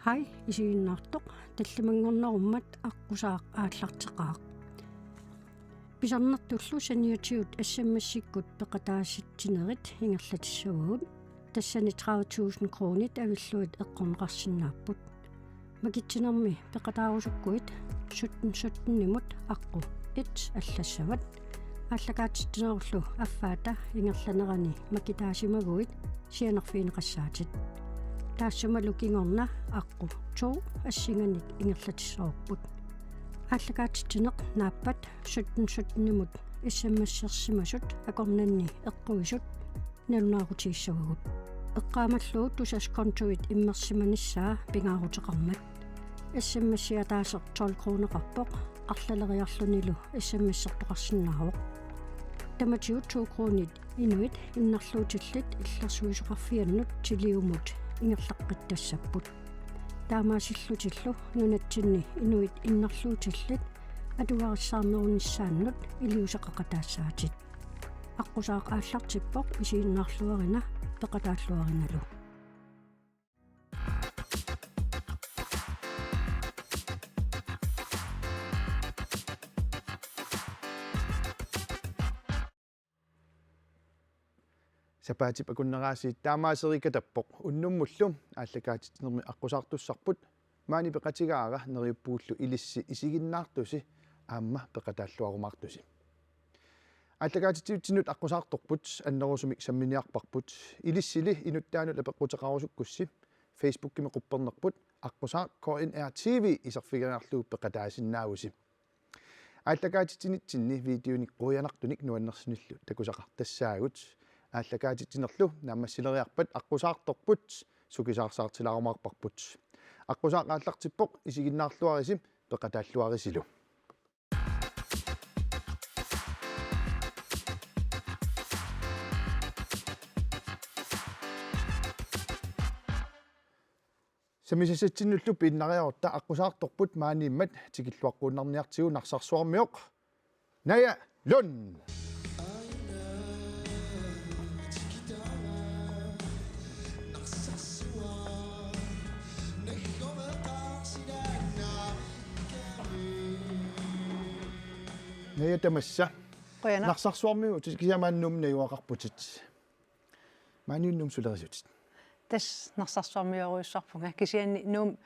Hej, isiinnaartoq tallimangornerummat аққусаақ ааллартеқаақ писарнартуллу саниатиут ассаммассиккут пеқатаасситсинерит ингерлатиссагуут тассани 30,000 кроонит авиллуит эққорнеқарсинааппут макитсинерми пеқатаарусуккуит 17 аққу 1 аллассават ааллакаатиттинеруллу аффаата ингерланерани макитаасимагуит сианерфиинеқассаатит таассамалу кингорна аққу 2 ассинганик ингерлатиссоорпут ааллакаатиттинеқ нааппат 17 иссаммассерсимасут акорнанни эққуисут налунаарутииссагагут эққаамаллуут тусас контуит иммерсиманиссаа пингаарутеқармат иссаммассиатаасеқ 12 кроонеқарпоқ арлалериарлунилу иссаммассертоқарсинааруоқ таматиут 2 кроонит инуит иннарлуутиллит иллерсуисоқарфианнут тилиумут ингерлаққаттассаппут таамаасиллутиллу нунатсинни инуит иннарлуутиллит атуариссаарнерунissaannут илиусеқақатаассаатит аққусаақ ааллартиппоқ исииннаарлуарина пеқатааллуариналу сапаатип акуннераасиит таамаасерикатаппоқ уннуммуллу ааллакаатитнерми аққусаартуссарпут маани пеқатигаара нериуппууллу илисси исигиннаартуси аама пеқатааллуарумаартуси ааллакаатитиутсинут аққусаарторпут аннерусумик самминиарпарпут илиссили инуттаанут апеққутеқарусуккусси фейсбуккими қуппернерпут аққусаа KNR-TV исерфигериарлуу пеқатаасиннаагуси ааллакаатитинитсинни видеоник қуянартуник нуаннерсиниллу такусақартассаагут ааллакаатитинерлу наамассилериарпат аққусаарторпут сукисаарсаартилаарумаарпарпут аққусаақааллартиппоқ исигиннаарлуариси пеқатааллуарисилу самисассатсиннуллу пиннариорта аққусаарторпут маанииммат тикиллуаққууннарниартигу нарсарсуармиоқ ная лун неятамасса нарсарсуармиу тикисамааннуумна юақарпутит маанууннум сулерисутит тас нарсарсуармиоруйуссарпунга кисианни нуум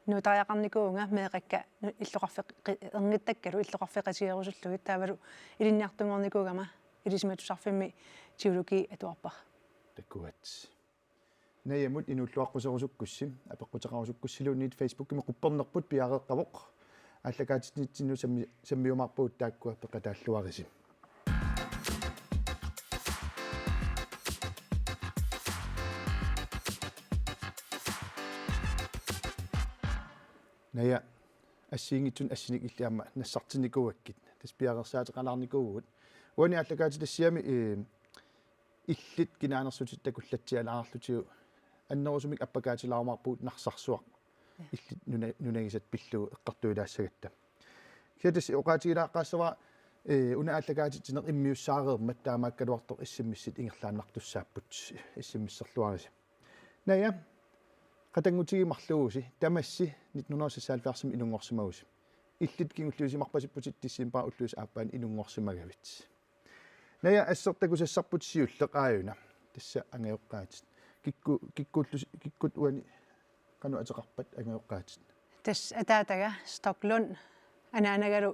нутариақарникуунга меэқакка иллоқарфеқ эрнгиттаккалу иллоқарфеқатиерусуллугит таавалу илинниартунгорникуугама илисиматусарфимми теологи атуарпар таккуат наямут инуллуаққусерусуккуссим апеққутеқарусуккуссилуунниит фейсбуккими қуппернерпут пиареэққавоқ ааллакаатитнитсину саммиумаарпуут тааккуа пеқатааллуариси ная ассиингитсун ассиник иллиама нассартинникуаккит тас пиареерсаатеқалаарникуугут уани ааллакаатилассиами иллит кинаанерсутит такуллатсиалаарлутиу аннерусумик аппакаатилаарумаарпуут нарсарсуақ иллит нунагисат пиллуу эққартуилаассагатта киатас оқаатигилааққаассава уна ааллакаатитинеқ иммиуссаареермат таамааккалуартоқ иссиммиссит ингерлааннартуссааппут иссиммиссерлуариси ная qatangutigimarluusi tamassi 1970 inungorsimausi illit kingulluusimarpasipputit tissiimpaa ulluus aappaan inungorsimagavit naya assertakusassarput siulleqaajuna tassa angajoqqaatit kikkut uani qanu ateqarpat angajoqqaatit tas ataataga Stoklund anaanagalu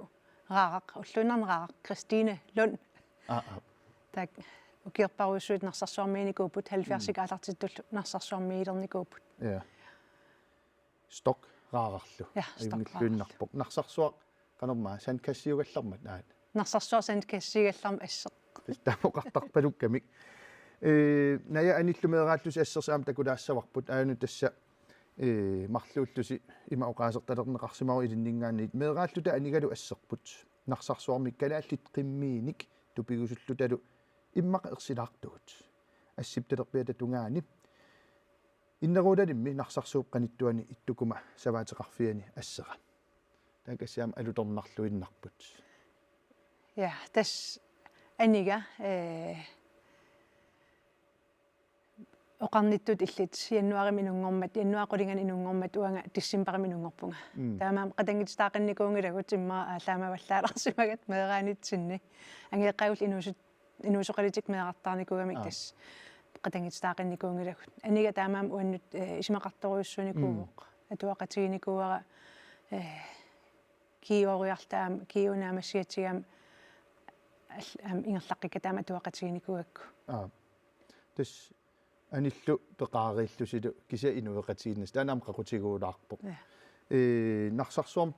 raaraq ulluunarneraraq Christine Lund tak ukierparuissuit narsarsuarmiinikuuput 70-ig aalартиттуллу narsarsuarmiilernikууpput ja stok raararlu ayungilluinnarpoq narsarsuaq qanermaa sankassiugallarmat aat narsarsuar sankassiigallarma asseq tamoqartarpalukkamik naya anillumeeraallusi assersaam takulaassavарпут aanu tassa marluullusi ima oqaasertalerneqarsimaru ilinningaanniit meeraalluta anigalu asserput narsarsuarmik kalaallit qimmiinik tupigusullutalu иммақ ерсилаартугут ассипталерпиата тунгаани иннеруулалимми нарсарсууп каниттуани иттукума саваатеқарфиани ассера такассаам алуторнарлуиннарпут я тас анига oqarnittut illit januarim inuнгормат januaqulingан inuнгормат уанга диссимбарим inuнгорпунга таамаам qatangitstaaqinnikуунгилагут иммаа аалаамаваллааларсимагат меераанитсинни ангеэккаавул инуусоқалитик меэқартаарникугамик тас qatangitstaaqinnikуунгилагут анига таамаам уаннут исимақарторуйуссуникууоқ атуақатигиникууара киориартаам киунаамассиатигаам ингерлаққика таама атуақатигиникуакку тас аниллу пеқаарииллусилу кися инуеқатигиннас таанам қақутигуулаарпоқ нарсарсуарм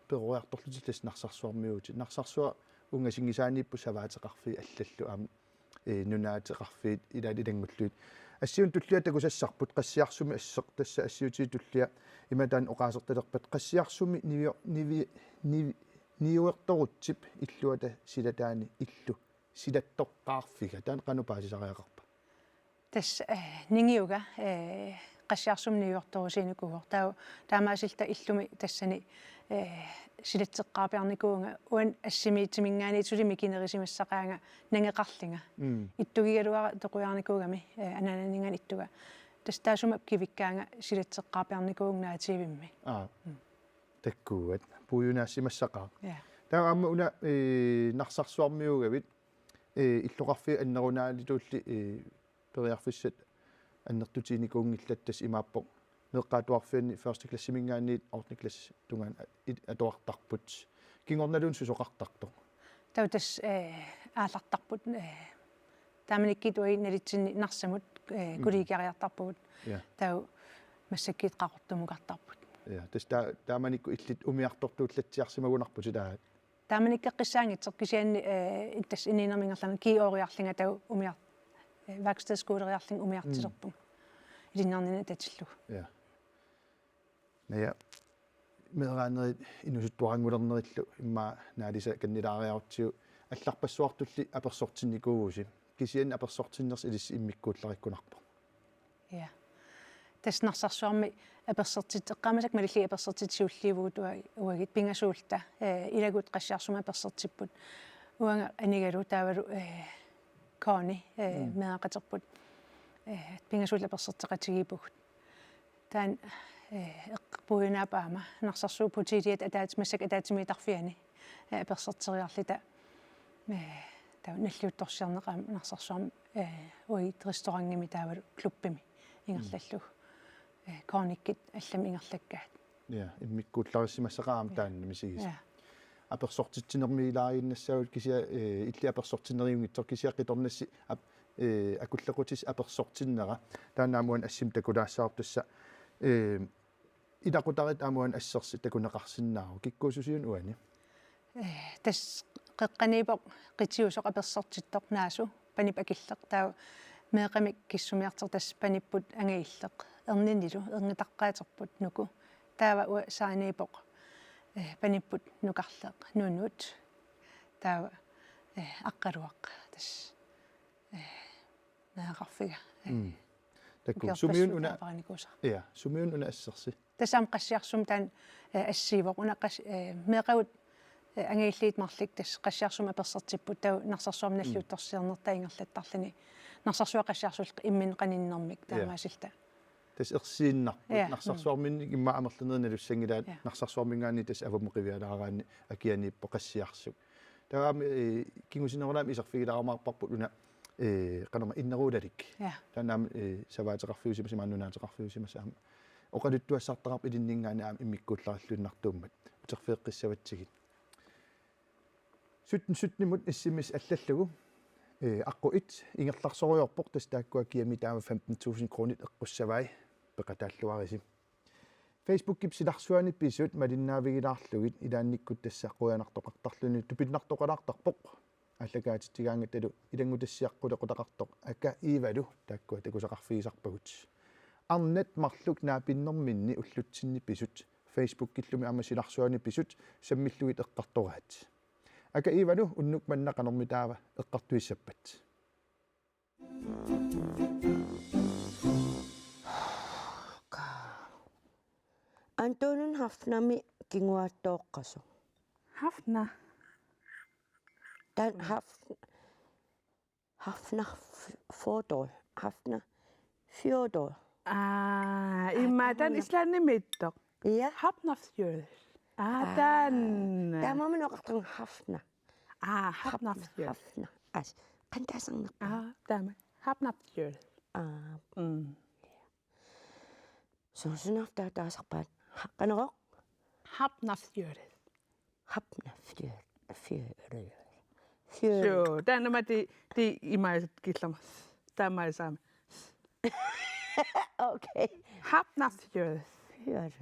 перуарторлутиллас нарсарсуармиути нарсарсуа унгасингисаанииппу саваатеқарфи аллаллу аама нунаатеқарфиит илалилангуллуит ассиун туллиа такусассарпут qassiarсуми ассеқ тасса ассиути туллиа иматаан оқаасерталерпат qassiarсуми ниуерторутсип иллуата силатаани иллу силаттоққарфига таан қанупаасисариақарпа тас нингиуга qassiarсуми ниуерторусиникугор таамаасилта иллуми тассани силатсеққарпиарникуунга уан ассимиитсимингаани сулими кинерисимассақаанга нангеқарлинга иттугигалуара тоқуярникуугами анананинган иттуга тастаасумап кивиккаанга силатсеққарпиарникуугнаативимми таккуат пуюнаассимассақаа таама уна нарсарсуармиугавит иллоқарфи аннерунаалитуулли периарфиссат аннертутиникуунгиллаттас имааппоқ неққаатуарфианни first class-имингаанниит ordni class тунгаан атуартарпут кингорналуун сусоқартартоқ таутас аалартарпут тааманиккитуи налитсинни нарсамут кулигиариартарпут тау массаккиит қақортумукартарпут тас тааманикку иллит умиартортууллатсиарсимагунарпут таат тааманиккеққиссаангитсеқ кисианни иттас ининермингерлана киориарлинга тау умиар вакстедскуулериарлин умиартисерпун илиннарнина татиллу ная мераанерит инусуттуарангулернериллу имма наалиса каннилаариартиу алларпассуартулли аперсортинникууси кисиан аперсортиннерс илис иммиккууллариккунарпо таснарсарсуарми аперсертит эққамасак малилли аперсертит сиулливуутуа уагит пингасуулта илагут qassiarsuma аперсертиппут уанга анигалу таавалу кони меақатерпут пингасуулла аперсертеқатигипугут таан эққпуинаапаама нарсарсуу путилиат атаатимассак атаатимиитарфиани аперсертериарлита таа наллиутторсиарнеқаама нарсарсуарми уагит ресторангими таавалу клуппими ингерлаллу кониккит аллами ингерлаккаат иммиккууллариссимассақаама тааннамисигис аперсортитсинермилаариннассагут кися илли аперсортинериунгитсор кисиаққиторнасси акуллеқутис аперсортиннера таанаамуан ассим такулаассаарп тасса илақутарит аамуан ассерси такунеқарсиннаару киккуусусиун уани тас қеққанипоқ қитиусоқ аперсортиттоқ наасу панип акиллеқ таа меэқамик киссумиартер тас паниппут ангаиллеқ ернинилу ернитаққаатерпут нуку таава уа сааниипоқ паниппут нукарлеқ нунут таава аққалуақ тас наақарфига такку сумиун уна сумиун уна ассерси тасаам qassiarsum таан ассиивоқ унаққас меэқавут ангаиллиит марлик тас qassiarsum аперсертиппут тау нарсарсуам наллиутторсиернертаингерлаттарлани нарсарсуа qassiarsul иммин qaninnэрмик таамаасилта тас ерсииннарпут нарсарсуарминни имма амерланерналуссангилаат нарсарсуармингаани тас авамуқивиалаараани акианииппо qassiarsuk таами кингусинерулаами исерфигилаармаарпарпут уна qanama inneruulalик танаам саваатеқарфиусима симааннунаатеқарфиусимасаама оқалуттуассартарап илиннингаани аама иммиккууллариллуннартууммат утерфеэққиссаватсигит сутнимут иссимис аллаллугу аққуит ингерларсориорпоқ тас тааккуа киами таама 15,000 кронит эққуссавай пеқатааллуарисим Facebook кипсиларсуани писут малиннаавигилаарлугит илаанниккут тасса қуянартоқартарлуни тупиннартоқалаартарпоқ аллагаатитигаангатталу илангутассиаққулеқутақартоқ ака ивалу тааккуа такусақарфигисарпагут арнат марлук наапиннэрминни уллутсинни писут Facebook киллуми амасиларсуани писут саммиллугит эққартораат ака ивалу уннук маннақанэрмитаава эққартуиссаппат Антонун хафнами кингуааттооққасу хафна тан хафна фото хафна Fjodor. Imatan islannimittoq. Ja. Hapnafjörð. Tan. Tämä on oqartun hafna. Hapnafjörð. Hafna. As. Qantaasarnaq. Tama. Hapnafjörð. Sunsunartaa taasarpaat. Qaneroq. Hapnafjörð. Hafna fjord. Joo, tänne ti imaiset killamas. Tämä ei saa. Okay. Hapnafjörð. Fjord.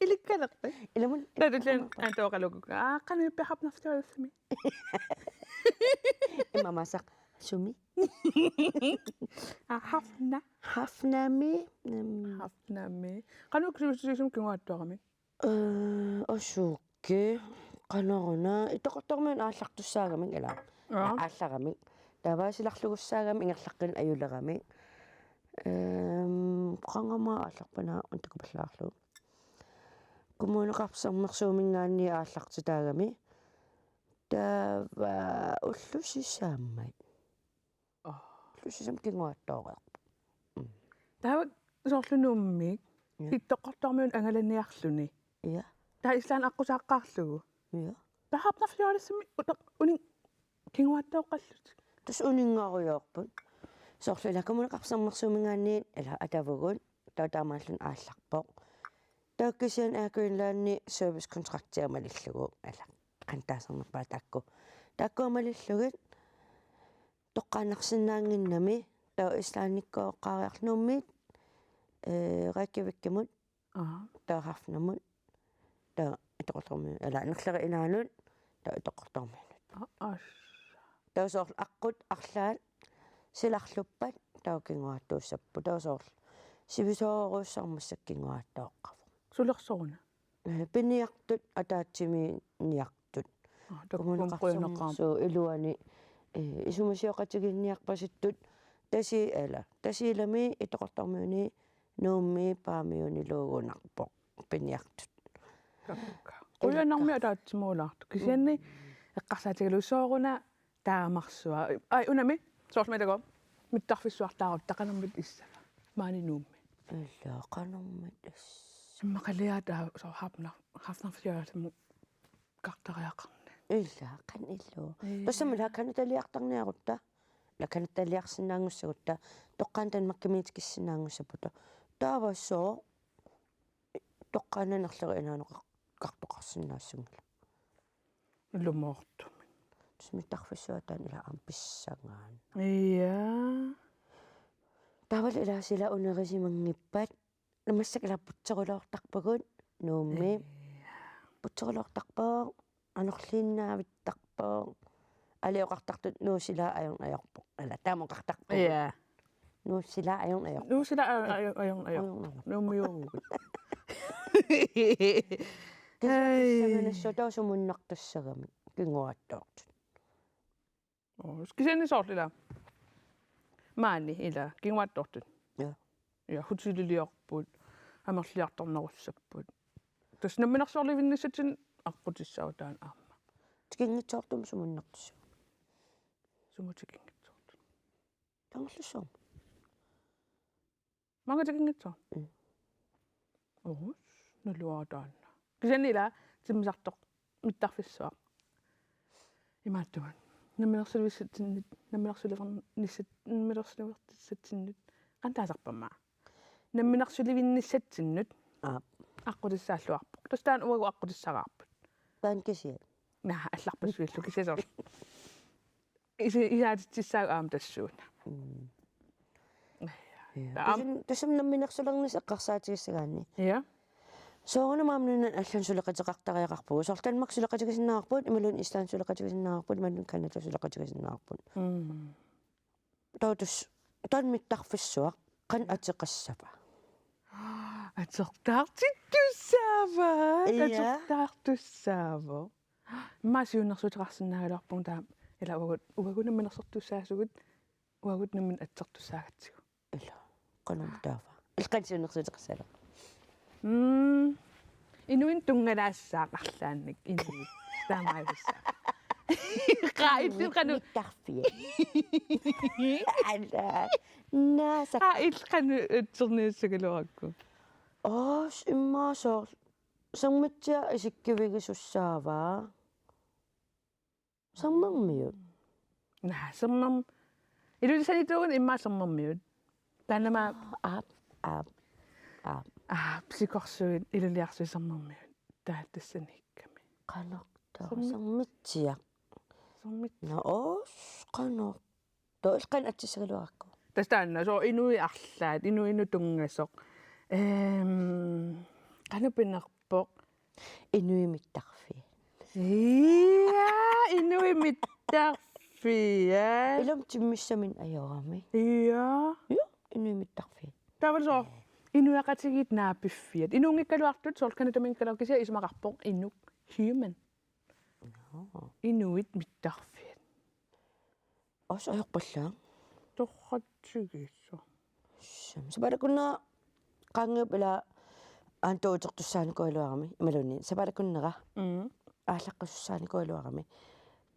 Ilikkalaqti. Ilamun. Täytyy antoqaluku. Qanu yuppi hapnafjörð mi. Imamasaq sumi. Hafna. Hafnami. Hafnami. Qanu kruusisum kinguattoqami. Osuukki qanoruna itoqortormun aallartussaagami ila aallarami tavaasilarlugussaagammi ingerlaqqin ayulerami qangama aallarpana untakupallaarlu kumuuneqarsermersuumingaanni aallartitaagami tava ullusisaammai ullusisam kinguattooreq Tava soorlunummik ittoqortormun angalaniarluni. ja Ta islan aqusaqqaarlugu. ja Ta hapnafjörðsmi unin kinguattooqallut. tus uningaruyorput soorlula kumuneqarsermersuumingaanni ila atavugun tautaamaallun aallarpoq taakkisian aakuinlaanni service contractiamalillugu ala qantaasernerpaa taakkuamalillugit toqqaannarsinnaanginnami tau islaannikkoqqaariarnummit Reykjavikimut tauhafnamut tau itoqortormi ala nerlari inaanut tau itoqortormianut tau soorl aqqut arlaat silarluppat tau kinguattuussappu tau soorl sivisooruussarmassak kinguattooqqavu Sulersoruna. piniartut ataatsimi niartut kumuneqarsornersu iluani isumusioqatiginniarpasittut tasilami itoqortormiuni nuummi paamiuni luugunarpoq piniartut Uyanarmi ataatsimuulaartu. Kisianni eqqarsaatigaluussooruna taamarsua. Ai unami soorlmatago mittarfissuartaarut taqanarmit issala. Maani nuummi. illa qanermit Maqaliata so hafnafjörðsmu qartariaqarni. illa qan illu tassamula kanataliartarniarutta la kanataliarsinnaangussagutta toqqaan makkimiitikissinaangussaputa taavassoo toqqaananerlери inaaneqartoqarsinnaassungila Lumoortumi. smittarfissuataan ila pissangaan Iya. taval ila sila unerisimanngippat namassak ila putseruloortarpagut nuummi putseruloortarpaa anorliinnaavittarpaa alioqartartut nuusila ajornajorpoq ala taamoqartarpoq Iya. nuusila ajornajorpoq Nuusila ayon. Nuummiuugut. Kisamaanasso taasumunnertussagami kinguattoortut Kisianni soorlila. Maani ila kinguattortut. ja Ja hutililiorput. Amerliartornerussapпут. Tas namminersorlivinnissatin аққутиссауtaan аама. tikingitsoortum sumunnertussu Sumutikingitsoort. tangullussuum Mangatikingitsoort. Naluataanna. Kisiannila timmisartoq mittarfissuaq. Imaattuman. Namminersulivinnissatsinnut qantaasarpammaa. Namminersulivinnissatinnut аққутиссааллуарпоқ. Тастаан уагу аққутиссараарпут. paan kisia Наа алларпассуиллу кисасор. Исаатитсааг аам тассуuna. tasum namminersulernis eqqarsaatigissaгаанни Ja. sooruna maamnunnan allan suleqatiqartariaqarpugu sortanmak suleqatigisinnaarput imalun islaan suleqatigisinnaarput imalun kannata suleqatigisinnaarput tautus tanmittarfissuaq qan atiqassapa Atortaartittussaava. Iya. Atortaartussaava. Maasiunnersuteqarsinnaagalarpung taam ila uagunamminersortussaasugut uagutnammin atsertussaagatsigu. ila qanumtaava ilqansiunnersuteqassala Inuin tungalaassaaqarlaannik inuit taamaivissa. Qail qanu mittarfia ala naasa qail qanu utserniussagaluarakku. oos immaasor sammitsia isikkivigisussaaavaa sammarmiut Sermam ilulisanituugun immaassermarmiut. Taanama aap psikorsuit iluliarsuisermarmiut. Taatassanikkami. qanortaa sammitsia Sommit. no oos qanor toilqan atsissagaluarakku Tastaanna so inui arlaat inu tungasoq. Qanupinerpoq. inuimittarfia Ia inui mittarfia. ilum timmissamin ajorami Ia. jo inuimittarfia Tavalso inuaqatigit naapiffiat. Inuungikkaluartut solkanutaminkalorkisia ismaqarpoq inuk human. Inuit mittarfiat. oos ajorpallaang Torratsigissa. sabalakunna qaangiup ila aantuutertussaanikualuarami imalunni sabalakunnera ааllaqqussaanikualuarami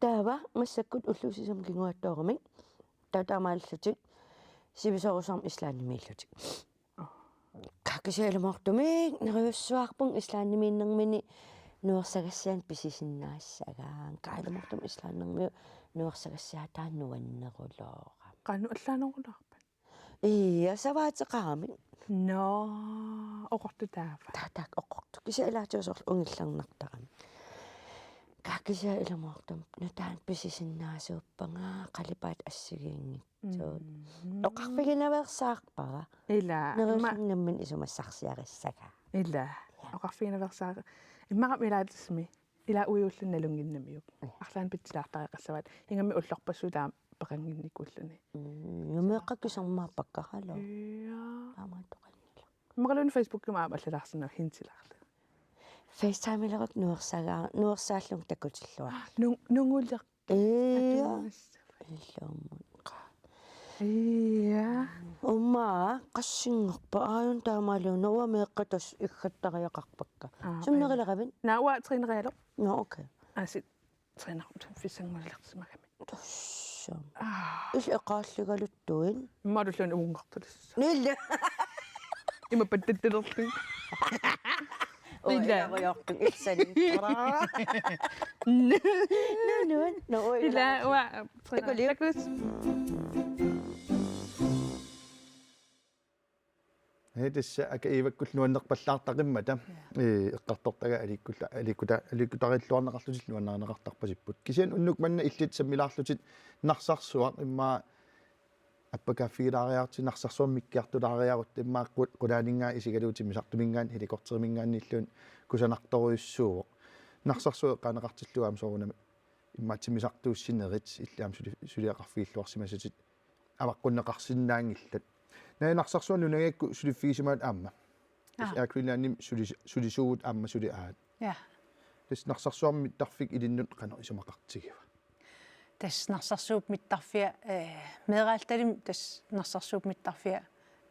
taava massakkut ulluusisam kinguattoorami tautaamaallutik sivisorusarm islaannimiillutik kakisialumortumik neriussuarpung islaannimiinnermini nuersagassiaan pisisinnaassagaan kaalumortum islaannermiu nuersagassiataan nuanneruloora Qanu allaanerulaarpan. iya savaatеqarami No, oqortutaava. tatak oqortu kisialaatuusorlu ungillarnartarami kaakisia ilumortum nutaan pisisinnaasuuppaga qalipaat assigiingitsuut oqarfiginaversaarpara Ila. neriullingammin isumassarsiarissaga Ila. Oqarfiinaversaa. Immaqap ilaatismi. Ila uiullunnalunginnamiuk. Arlaan pitsilaartariqassavaat. Ingami ullorpassutaa peqanginnikkuulluni. yumeeqqakkisormaappakkaqalo Ia. taamaatoqannila Maqalun Facebook-ma aballarsinaa hinsilaarlu. FaceTime-ilerat nuersaallung takutillua Nungulleq. iya illummun Ia. umma qassingorpa aayun taamaaluuna uameeqqatas iggattariaqarpakka summerilaqavin Nawa trinrealoq. no okay Asit trinaqut fissangmallersimagami. tossam il eqaalligaluttuin Madullun uungartulis. nilla Ima pattattilerlu. Illa. Illa ihsanin nanuan no Ila wa Takuliu. takus. Tässä aika iivakkulluannerpallaartaqimata eqqartortaga alikutarilluarnaqarlutilluannaanaqartarpasipput kisian unnuk manna illit sammilaarlutit narsarsuaq imma appakaffigilaariarti narsarsuammikkiartulaariarut imma qulaaningaa isigaluutimisartumingaan helikorterimingaannilluun kusanartoriussuuq narsarsuaq qaanaqartilluaam soorunami imma timisartuussinerit illaam suliaqarfiilluarsimasatit avaqqunneqarsinnaangillat nainaqsarsuannu nagakku suliffiisimaat aamma aakuilaannim sulisuut aamma suli aat Ja. tis naqsarsuarmi tarfik ilinnut qano isumaqartigiva Tas narsarsuup mittarfia meeraaltalim tas narsarsuup mittarfia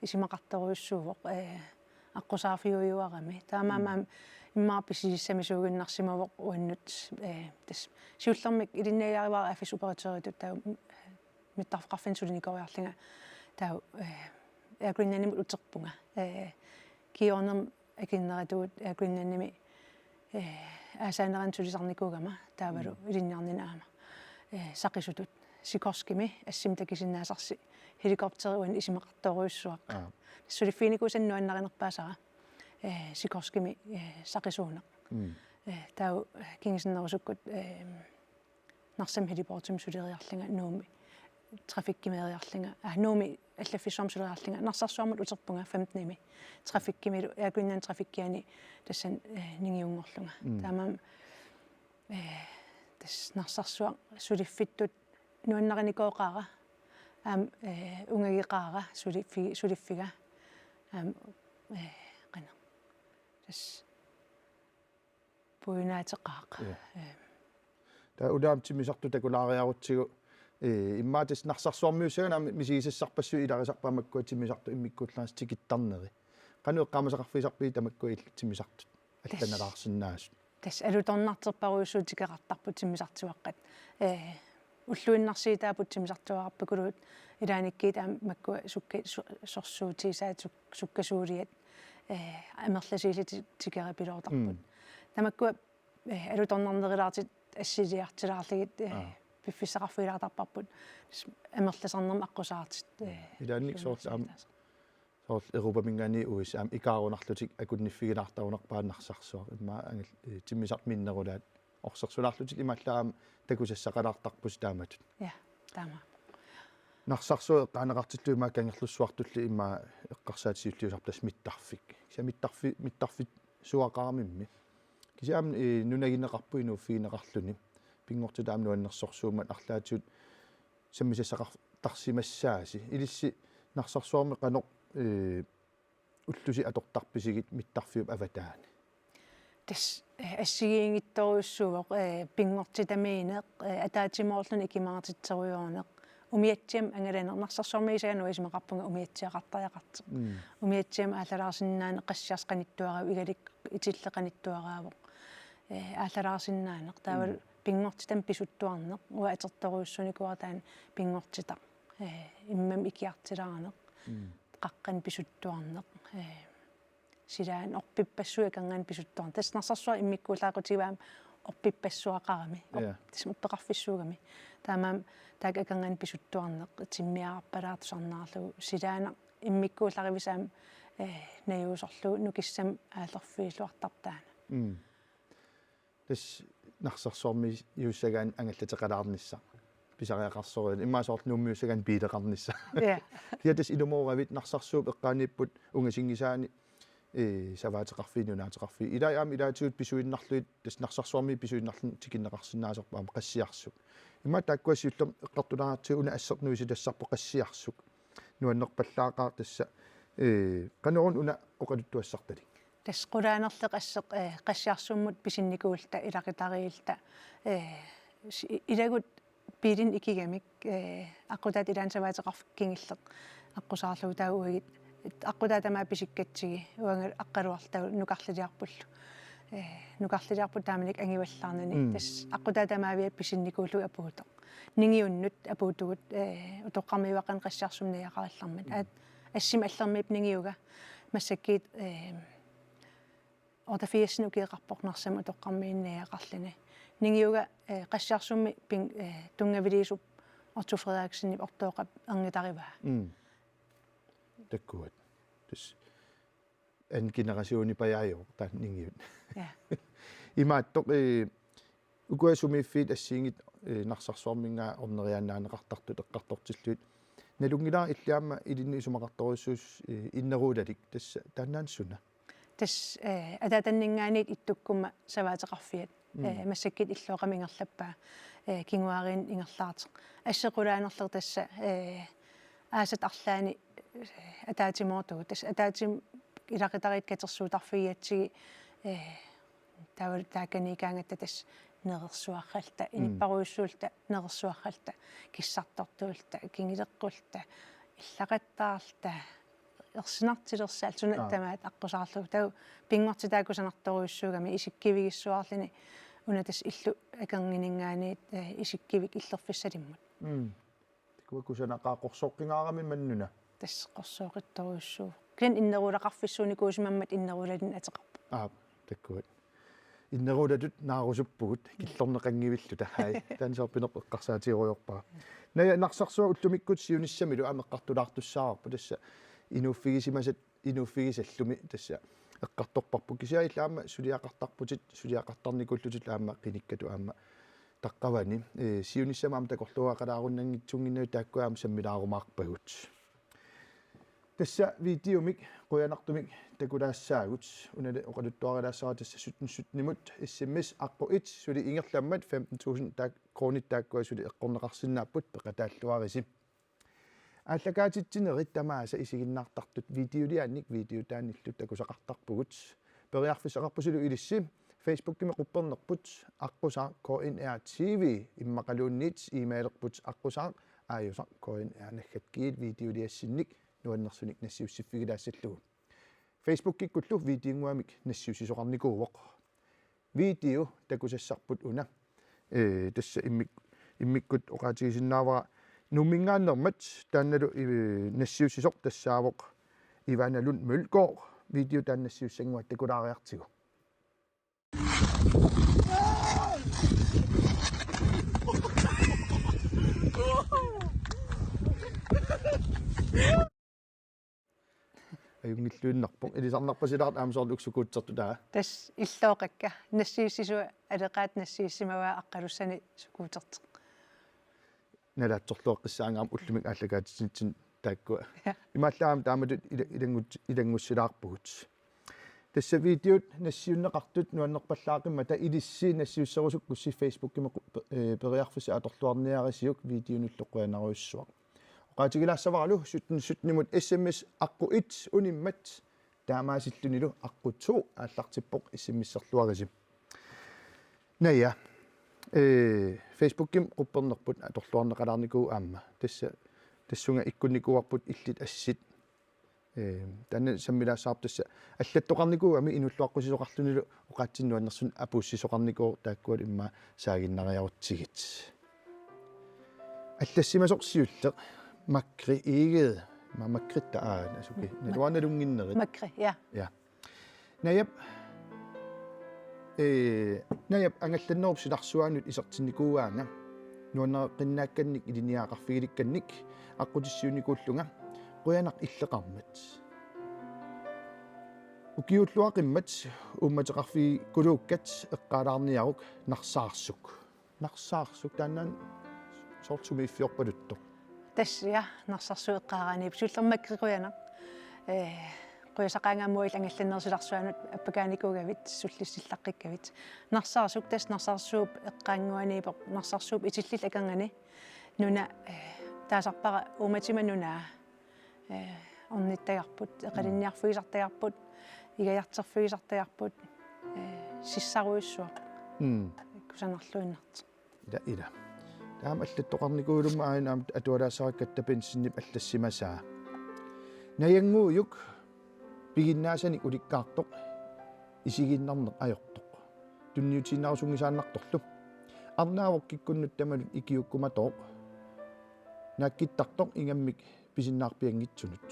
isimaqartoruissuuvoq аққусаарфиуйуарами таамаама иммаарписисissami суuginnarsimavuq uannut tas siullermik ilinniajaarivaara affis operatoriutut taa mittarfqarfin sulinikoriarlinga taa aakuinnanimut uterpunga kiornerm akinneratuut aakuinnannimi аасаанеран сулисарникуугама таавалу илинниарнина сақисутут сикорскими ассим такисиннаасарси хеликоптеруан исимақарторуйуссуақ сулиффиникусаннуаннаринерпаасара сикорскими сақисуунеқ таа кингисиннерусуккут нарсам хелипортум сулериарлинга нууми трафиккимериарлинга нууми аллаффиссуарм сулериарлинга нарсарсуармут утерпунга 15-ими трафиккимилу яакуиннаан трафиккиани тассан нингиунгорлунга таамаам тас нарсарсуа сулиффиттут нуаннаринникооqaара аам унгагиqaара сулиффига аам qana тас пуинаатеqaaq таа улаамтимисарту такулаариарутсигу иммаатис нарсарсуармиуссагана мисигисассарпассу иларисарпаамаккуатимисарту иммиккууллаас тикиттарнери qanu eqqaamasaqarfisarpii tamakku illittimisartut алланалаарсиннаасут тас алуторнартерпаруйссуут тикеқартарпут симмисартуаққат уллуиннарсиитаапут симмисартуараппакулуут илааниккиит макку сукки сорсуутисаат суккасуулиат амерласиилити тикерапилоортарпут тамакку алуторнарнерилаартит ассилиартилаарлигит пиффисақарфуилаартарпарпут амерласарнерма аққусаартит илааник соорл Europa-мингаани уис икаарунарлутик акунниффигилаартарунарпааннарсарсуа имма ангил тиммисарт миннерулаат орсерсулаарлутик ималлаам такусассақалаартарпус тааматут таама нарсарсуа таанеқартиллуимаа кангерлуссуартулли имма эққарсаатисиуллиусартас миттарфит суақарамимми кисаам нунагинеқарпуину фигинеқарлуни пингортутаам нуаннерсорсуумат арлаатиут саммисассақартарсимассааси илисси нарсарсуарми қанеқ уллуси атортарписигит миттарфиуп аватаани тас ассигиингитторуйуссуувоқ пингортитамиинеқ атаатимоорлуни икимаартитсеруйуунеқ умиатсиам ангаланер нарсарсуармисагану исмеқарпунга умиатсиақартаяқарти умиатсиам ааллалаарсиннаане қассиарсқаниттуарау игалик итиллеқаниттуараавоқ ааллалаарсиннаанеқ таавал пингортитам писуттуарнеқ уа атерторуйуссуникуартаан пингортита иммам икиартилааранеқ қаққан писуттуарнеқ силаан орпиппассуакангаан писуттуарн тас нарсарсуа иммиккуулаақутиваам орпиппассуақарами тас муппеқарфиссуугами таамаам таакакангаан писуттуарнеқ тиммиараппалаартусарнаарлугу силаана иммиккууларивисаам наюусорлу нукиссам аалерфииллуартартаана тас нарсарсуарми юуссагаан ангаллатеқалаарнisса писариақарсориан иммаасоорт нуммиуссагаан пилеқарнisса киатас илумооравит нарсарсууп эққаанииппут унгасингисаани саваатеқарфиинунаатеқарфи илаиаами илаатиут писуиннарлуит тас нарсарсуарми писуиннарлун тикиннеқарсинаасерпаама қассиарсук имма тааккуассиуллам эққартулааратсууна ассернуиси тассарпо қассиарсук нуаннерпаллаақаа тасса канерун уна оқалуттуассарталик тас қулаанерлеқ ассеқ қассиарсууммут писинникуулта илақитариилта илагут пилин икигамик аққутаат илаансаваатеқарфиккингиллеқ аққусаарлуу таугит аққутаатамаа писиккатсиги уангал аққалуартау нукарлилиарпуллу нукарлилиарпут тааманик ангиваллаарнани тас аққутаатамаавиа писинникуулу апуутоқ нингиуннут апуутугут утоққармиуаққан қассиарсумниақараллармат ассим аллермип нингиуга массаккиит ортафиассину киеқарпорнарсама утоққармиинниақарлини нингиуга қассиарсумми пин тунгавилисуп Otto Frederiksen ортооқап ангитариваа таккуат тус ан генерасиони паяаё тааннингиут имааттоқ укуасумиффит ассиингит нарсарсуармингаа орнериааннаанеқартартут эққартортиллуит налунгилаа иллаама илинниисумақарторуссуус иннеруулалик тасса тааннаанссуна тас ататаннингаанит иттуккума саваатеқарфиат массаккит иллуоқамингерлаппаа кингуарин ингерлаартеқ ассеқулаанерлер тасса аасат арлаани атаатимоортугу тас атаатим илақитарит катерсуутарфигиатсиги тавал тааканикаангатта тас нерерсуарралта иниппаруйуссуулта нерерсуарралта киссартортуулта кингилеққулта иллақаттаарлта ерсинартилерсаал сунаттамаат аққусаарлуг тау пингортитаакусанарторуйуссуугами исиккивигиссуарлини унатас иллу акангинингаани исиккивик иллерфиссалиммут куакусанақаақорсоққингаарамин маннуна тас қорсооқитторуйуссуу клан иннерулақарфиссууни куусимаммат иннеруладин атеқарпа таккуат иннерулатут наарусуппугут киллорнеқангивиллу тахай таансерпинеқ эққарсаатируйорпаа ная нарсарсуа уллумиккут сиуниссамилу амеққартулаартуссаарпу тасса инуффигисимасат инуффигисаллуми тасса эққарторпарпу кисаиллаама сулиақартарпутит сулиақартарникуллутит аама қиниккату аама таққавани сиуниссамаама такорлуақалааруннангитсунгиннау тааккуаама саммилаарумаарпагут тасса видеомик қуянартумик такулаассаагут унале оқалуттуарилаассара тасса суттнсутнимут SMS аққуит сули ингерламмат 15000 таак кронит тааккуа сули эққорнеқарсинааппут пеқатааллуариси аллагаатитсинерит тамааса исигиннаартартут видеолианник видеотааниллут такусақартарпугут периарфисақарпусулу илисси Facebook-кими қуппернерпут аққусаа KNR TV иммақалуунниит имейлерпут аққусаа ааюсаа KNR наггатгиит видеолиассинник нуаннерсуник нассиуссиффигилаассаллугу Facebook-киккуллу видеонгуамик нассиусисоқарникууоқ video takusassarput una tassa immikkut oqaatigisinnaavara numingaannermat taannalu nassiussisoq tassaavoq Ivanalund Mølgaard video taannassiussanguat takulaariartigu ajungilluinnarpoq ilisarnarpasilaart aamsoorluksukutsertu taa тас иллооqakka нассииссисуа алеqaat нассииссимаваа аққалуссани сукуутерteq налаатсорлуаққиссаангаам уллумик ааллагаатитсин тааккуа имааллаам тааматут илангуссилаарпугут тасса видеот нассиуннеқартут нуаннерпаллаақимма та илисси нассиуссерусук кусси фейсбуккима периарфиса аторлуарниарисиук видеонуллоққуанаруйссуақ оqaатигилаассаваралу сутнимут sms аққу1 униммат таамаасиллунилу аққу2 ааллартиппоқ иссиммиссерлуариси ная фейсбукким қуппернерпут аторлуарнеқалаарникуу аама тассунга иккунникуарпут иллит ассит танна саммилаассаарп тасса аллаттоқарникууами инуллуаққусисоқарлунилу оqaатсиннуаннерсун апууссисоқарникуу тааккуат имма саагиннариарутсигит аллассимасорсиуллеқ макри игед макритта насуки налуаналунгиннерит макри я наяп наяп ангалланнеруп силарсуаанут исертинникууаанга нуаннеққиннаакканник илиниаақарфигиликканник аққутиссиуникууллунга қуянақ иллеқармат укиуллуақиммат умматеқарфи кулууккат эққалаарниарук нарсаарсук тааннаан сортсумииффиорпалутто тассия нарсарсуэққааранип суллермаккиқуяна қуясақаангааммуил ангалланнерсиларсуанут аппакааникуугавит суллиссиллаққиккавит нарсаарсук тас нарсаарсууп эққаангуаниипоқ нарсаарсууп итиллил акангани нуна таасарпара ууматиманунаа орниттагарпут эқалинниарфуисартагарпут игаяртерфуисартагарпут сиссаруиссуа кусанерлуиннарт ила таам аллаттоқарникуулумма аинаам атуалаассараккатта пенсиннип аллассимасаа наянгууюк пигиннаасаник уликкаартоқ исигиннарнеқ аёртоқ тунниутинаарусунгисааннарторлу арнаавоқ киккуннут тамалут икиуккуматоқ наккиттартоқ ингаммик писиннаарпиангитсунут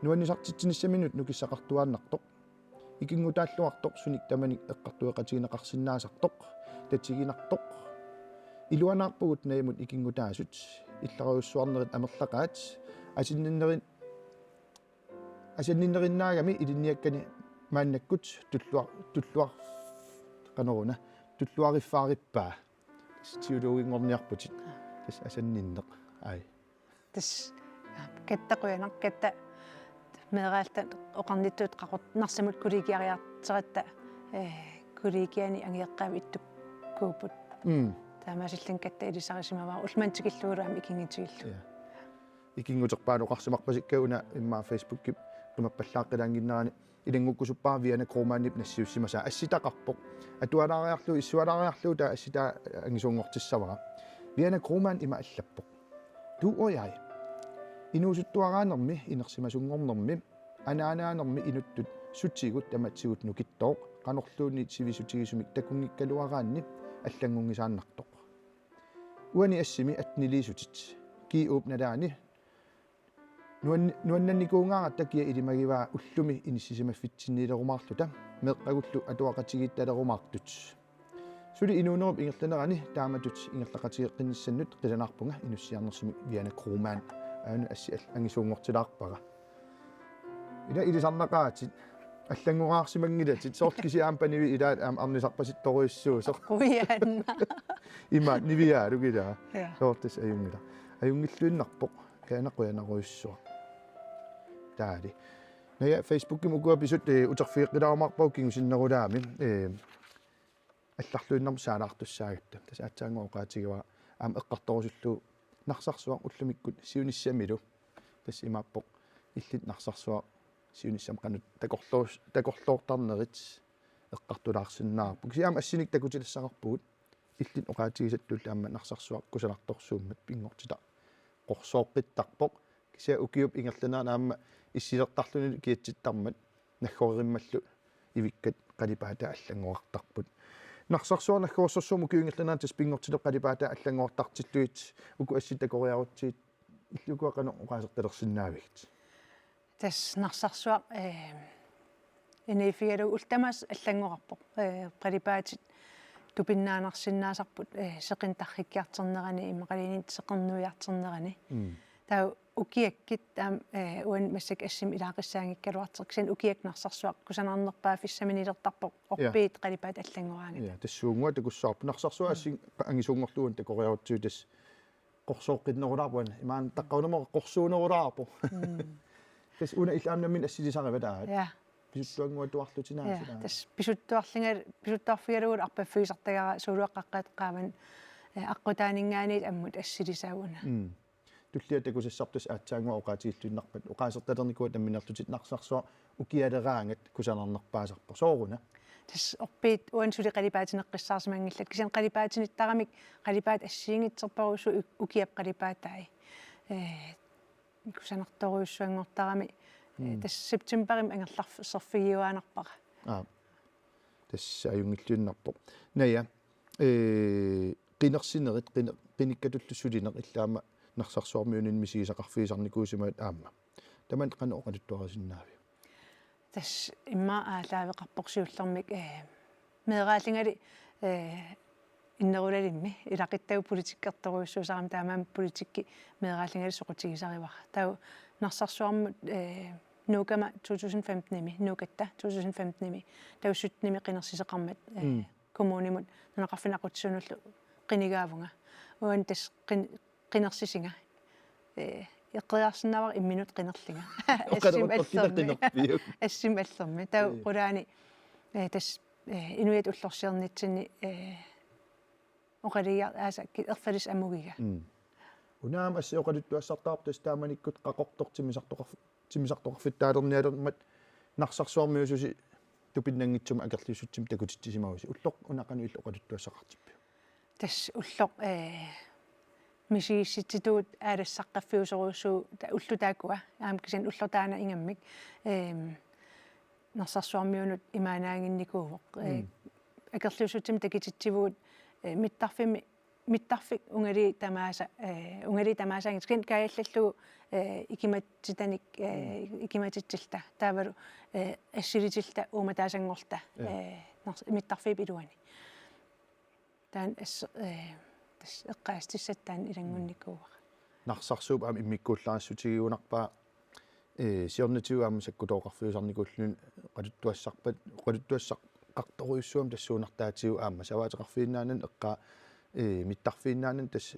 нуаннисартитсиниссаминут нукиссақартуааннартоқ икингутааллуартоқ суник таманик эққартуеқатигинеқарсинаасартоқ татсигинартоқ илуанаарпугут наимут икингутаасут илларуйуссуарнерит амерлақаат асинниннериннаагами илинниаккани мааннаккут туллуар канаруна туллуариффаариппаа тиулуугингорниарпутит тас асанниннеқ ай тас каттақуянақкатта мераалта оқарниттуут қақут нарсамут кулигиариартератта кулигиани ангиэққави иттуккуупут таамаасиллан катта илисарисимаваа улмантикиллуулаами икингитигиллу икингутерпаанеқарсимарпасиккауна иммаа фейсбукки qimappallaaqqilaanginnerani илангуккусуппаа виана кромааннип нассиуссимасаа асситақарпоқ атуалаариарлу иссуалаариарлу таа ассита ангисуунгортиссавара виана кромаан има аллаппоқ туояи инуусуттуараанерми инерсимасунгорнерми анаанааnermi инуттут сутсигут таматсигут нукиттооқ qanorluunni сивисутигисумик такунгиккалуараанни аллангунгисааннартоқ уани ассими атнилисутит ки уупналаани нуаннанникуунгаара кия илимагиваа уллуми иниссисимаффитсинниилерумаарлута меққагуллу атуақатигитталерумаартут сули инуунеруп ингерланерани тааматут ингерлақатигеққиниссаннут қиланаарпунга инуссиарнерсимик виана кромаан аана асси ангисуунгортилаарпара ила илисарнақаатит аллангураарсимангилатит сорткисиаам паниви илаат аам арнисарпаситторуиссуусеқ уяанна има нивиаа лугилаа соортис аюнгиллуиннарпоқ каанақуянаруиссуа таали ная фейсбукким укуаписут утерфиэққилаарумарпау кингусиннерулаами алларлуиннарм саалаартуссаагатта тас аатсаангооqaатигива аам эққарторусуллу нарсарсуа уллумиккут сиуниссамилу тас имааппоқ иллит нарсарсуа сиуниссам канут такорлуортарнерит эққартулаарсиннаарпу кисиаама ассиник такутилассақарпугут иллит оqaатигисаттулла аама нарсарсуа кусаларторсууммат пингортита qorsoorqittarpoq kisia ukiup ingerlanaana aama issилертарлуни киатситтармат наггориммаллу ивиккат qalipaata аллангуартарпут нарсарсуарнаггуорсэрсууму кюингерланаа таспингортиле qalipaata аллангуартартиллуит уку асситакориарутсиит иллукуақано уqaасерталерсиннаавигт тас нарсарсуа энефигалу ултамаас аллангорарпо qalipaati тупиннаанарсиннаасарпут сеқин тарриккиартернерани иммақалинит сеқернуиартернерани таа укиаккит таам уан массак ассим илаақиссаангиккалуартер кисан укиакнарсарсуақ кусанаарнерпаа фиссаминилертарпо орпиит qalipaat аллангораангат я тассуунгуа такуссаарпу нарсарсуа ассин ангисуунгорлуун такориарутсуу тас qorsoqqinnerulаарпуан имаан таққаунемо qorsuunerulаарпу тас уна илаамнаммин ассилисаривалаа я писуттуангуа туарлутинаасила тас писуттуарлинgal аппаффиисартагара сулуаққаққаатеққааван аққутаанингаанит аммут ассилисаагуна туллиатакусассартус аатсаангуа оqaатииллуиннарпат оqaасерталерникуа тамминерлутит нарсарсуа укиалераангат кусанарнерпаасарпо сооруна тас орпиит уансули qalipaatineqqissaarsимангиллат кисан qalipaatinittaramik qalipaat ассиингитсерпарусу укиап qalipaataai кусанарторуйуссуангортарами тас септемберим ангерларсерфигиуаанарпара тас аюнгиллуиннарпо ная qinерсинерит qinikkatullussулинеқ иллаама нарсарсуармиунин мисигисақарфиисарникуусимаат аама таман қана оқалуттуарасиннаави тас имма аалаавеқарпорсиуллермик меэраалингали иннерулалимми илақиттагу политиккерторуйуссуусарам таамаам политикки меэраалингали соқутигисаривара тау нарсарсуармут нукама 2015-ними нукатта 2015-ними таусуттними қинерсисеқармат коммунимут нанақарфинақутсунуллу қинигаавунга уан тас qinnersisiga иққиарсинавар имминут qinnerlinga ассим аллерми тау qulaani тас инуят уллорсиернитсини оқалиа аасакки ерфалис амугига унаама асси оқалуттуассартаарп тас тааманиккут qaqortortimisartoqarfittaалерниалермат нарсарсуармиусуси тупиннангитсума акерлиуссутсим такутиттисимауси уллоқ унақану илла оқалуттуассақартиппи тас уллоқ мисигисситситуут аалассаққаффиусоруссуу уллутаакуа аам кисин уллутаана ингаммик нарсарсуармиунут имаанаангинникуувоқ акерлиуссутсим такититсивуут миттарфик унгалии тамаасаангит кин каяллаллугу икиматситаник икиматитсилта таавалу ассилитилта ууматаасангорта миттарфип илуани таан тас эққаастиссаттаан илангунникууара нарсарсууп аам иммиккууллаассутигиунарпаа сиорнатигу аама саккутооқарфиусарникуллун qaluttuassaqartoruissuam tassuunartaatigu aamma savaatiqarfiinnaanun eqqaa mittарфииннаанун тас